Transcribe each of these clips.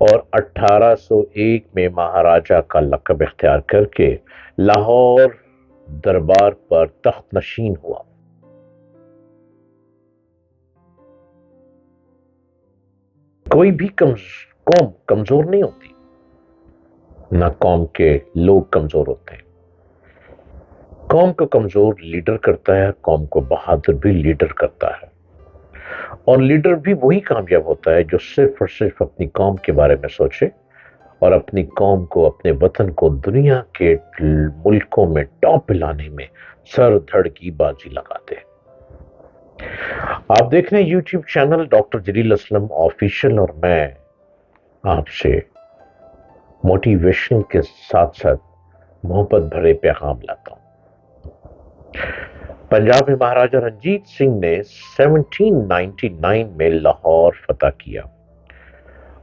اور 1801 میں مہاراجہ کا لقب اختیار کر کے لاہور دربار پر تخت نشین ہوا۔ کوئی بھی قوم کمزور نہیں ہوتی، نہ قوم کے لوگ کمزور ہوتے ہیں۔ قوم کو کمزور لیڈر کرتا ہے، قوم کو بہادر بھی لیڈر کرتا ہے، اور لیڈر بھی وہی کامیاب ہوتا ہے جو صرف اور صرف اپنی قوم کے بارے میں سوچے اور اپنی قوم کو، اپنے وطن کو دنیا کے ملکوں میں ٹاپ پہ لانے میں سر دھڑ کی بازی لگاتے ہیں۔ آپ دیکھ رہے ہیں یوٹیوب چینل ڈاکٹر جلیل اسلم آفیشل، اور میں آپ سے موٹیویشن کے ساتھ ساتھ محبت بھرے پیغام لاتا ہوں۔ پنجاب میں مہاراجہ رنجیت سنگھ نے 1799 میں لاہور فتح کیا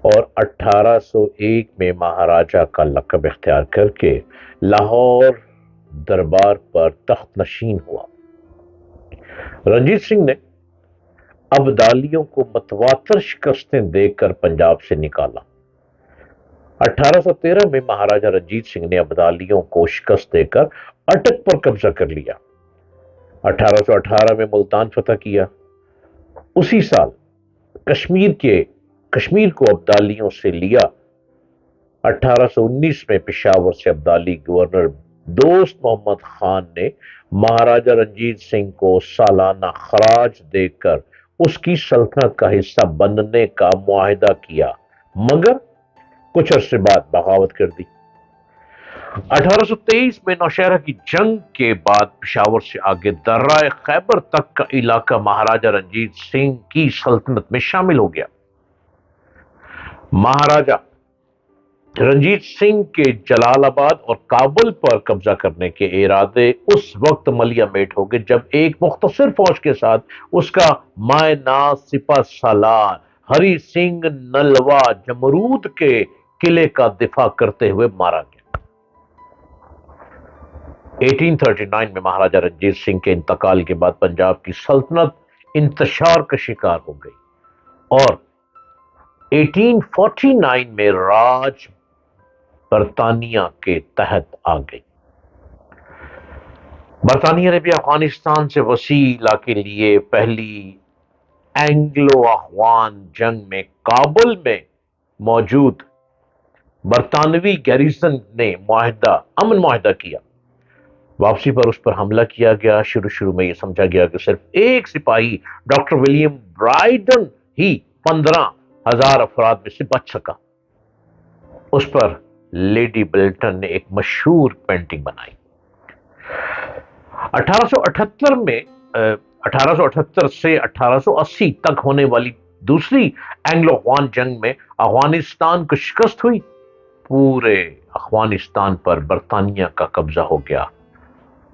اور 1801 میں مہاراجہ کا لقب اختیار کر کے لاہور دربار پر تخت نشین ہوا۔ رنجیت سنگھ نے ابدالیوں کو متواتر شکستیں دے کر پنجاب سے نکالا۔ 1813 میں مہاراجہ رنجیت سنگھ نے ابدالیوں کو شکست دے کر اٹک پر قبضہ کر لیا۔ 1818 میں ملتان فتح کیا۔ اسی سال کشمیر کو ابدالیوں سے لیا۔ 1819 میں پشاور سے ابدالی گورنر دوست محمد خان نے مہاراجہ رنجیت سنگھ کو سالانہ خراج دے کر اس کی سلطنت کا حصہ بننے کا معاہدہ کیا، مگر کچھ عرصے بعد بغاوت کر دی۔ 1823 میں نوشہرہ کی جنگ کے بعد پشاور سے آگے درہ خیبر تک کا علاقہ مہاراجہ رنجیت سنگھ کی سلطنت میں شامل ہو گیا۔ مہاراجہ رنجیت سنگھ کے جلال آباد اور کابل پر قبضہ کرنے کے ارادے اس وقت ملیہ میٹ ہو گئے جب ایک مختصر فوج کے ساتھ اس کا مائے ناز سپہ سالار ہری سنگھ نلوا جمرود کے قلعے کا دفاع کرتے ہوئے مارا گیا۔ 1839 میں مہاراجہ رنجیت سنگھ کے انتقال کے بعد پنجاب کی سلطنت انتشار کا شکار ہو گئی اور 1849 میں راج برطانیہ کے تحت آ گئی۔ برطانیہ نے بھی افغانستان سے وسیع علاقے لیے۔ پہلی اینگلو افغان جنگ میں کابل میں موجود برطانوی گیریزن نے امن معاہدہ کیا۔ واپسی پر اس پر حملہ کیا گیا۔ شروع میں یہ سمجھا گیا کہ صرف ایک سپاہی ڈاکٹر ولیم برائیڈن ہی 15,000 افراد میں سے بچ سکا۔ اس پر لیڈی بلٹن نے ایک مشہور پینٹنگ بنائی۔ 1878 سے 1880 تک ہونے والی دوسری اینگلو افغان جنگ میں افغانستان کو شکست ہوئی۔ پورے افغانستان پر برطانیہ کا قبضہ ہو گیا۔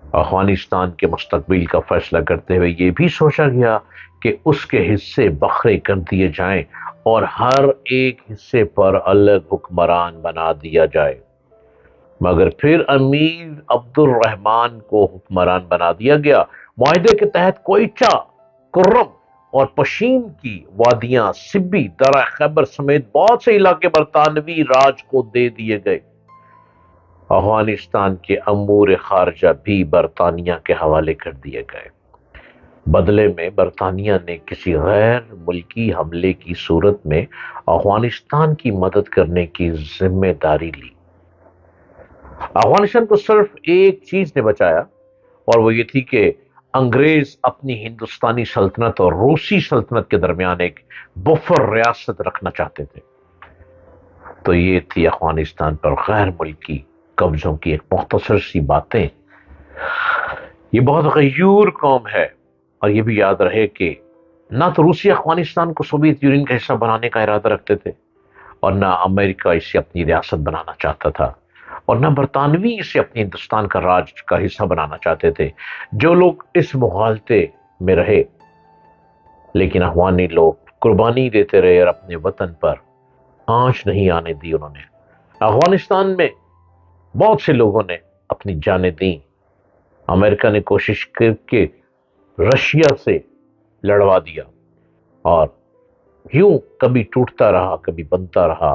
افغانستان کے مستقبل کا فیصلہ کرتے ہوئے یہ بھی سوچا گیا کہ اس کے حصے بکھرے کر دیے جائیں اور ہر ایک حصے پر الگ حکمران بنا دیا جائے، مگر پھر امیر عبد الرحمان کو حکمران بنا دیا گیا۔ معاہدے کے تحت کوئٹہ، کرم اور پشین کی وادیاں، سبی، درہ خیبر سمیت بہت سے علاقے برطانوی راج کو دے دیے گئے۔ افغانستان کے امور خارجہ بھی برطانیہ کے حوالے کر دیے گئے۔ بدلے میں برطانیہ نے کسی غیر ملکی حملے کی صورت میں افغانستان کی مدد کرنے کی ذمہ داری لی۔ افغانستان کو صرف ایک چیز نے بچایا، اور وہ یہ تھی کہ انگریز اپنی ہندوستانی سلطنت اور روسی سلطنت کے درمیان ایک بفر ریاست رکھنا چاہتے تھے۔ تو یہ تھی افغانستان پر غیر ملکی قبضوں کی ایک مختصر سی باتیں۔ یہ بہت غیور قوم ہے، اور یہ بھی یاد رہے کہ نہ تو روسی افغانستان کو سوویت یونین کا حصہ بنانے کا ارادہ رکھتے تھے، اور نہ امریکہ اسے اپنی ریاست بنانا چاہتا تھا، اور نہ برطانوی اسے اپنے ہندوستان کا راج کا حصہ بنانا چاہتے تھے۔ جو لوگ اس مغالطے میں رہے، لیکن افغانی لوگ قربانی دیتے رہے اور اپنے وطن پر آنچ نہیں آنے دی۔ انہوں نے افغانستان میں بہت سے لوگوں نے اپنی جانیں دیں۔ امریکہ نے کوشش کر کے رشیا سے لڑوا دیا، اور یوں کبھی ٹوٹتا رہا، کبھی بنتا رہا،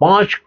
5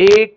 1